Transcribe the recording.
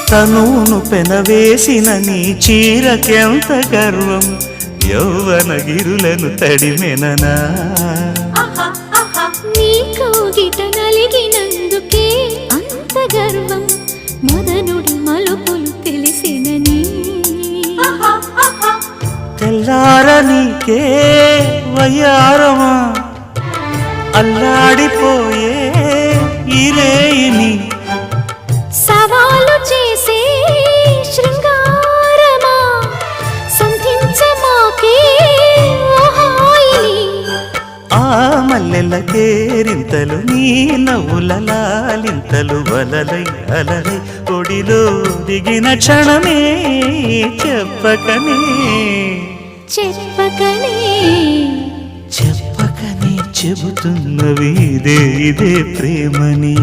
తనును పెనవేసిన నీ చీరకెంత గర్వం, యౌవన గిరులను తడిమెననా. నీ కౌగిట నలిగినందుకే అంత గర్వం, మదనుడి మలుపులు తెలిసినని. తెల్లార నీకే వయ్యారమా, అల్లాడిపోయే ఇరేయిని. సవాలు చేసే శృంగారమా, సంధించమాకే ఓహాయిని. ఆ మల్లెల కేరింతలు నీ నవ్వుల లాలింతలు, వలలై అలలై ఒడిలో దిగిన క్షణమే చెప్పకనే చెప్పకనే చెప్పకనే చెబుతున్నవి ఇదే ఇదే ప్రేమని.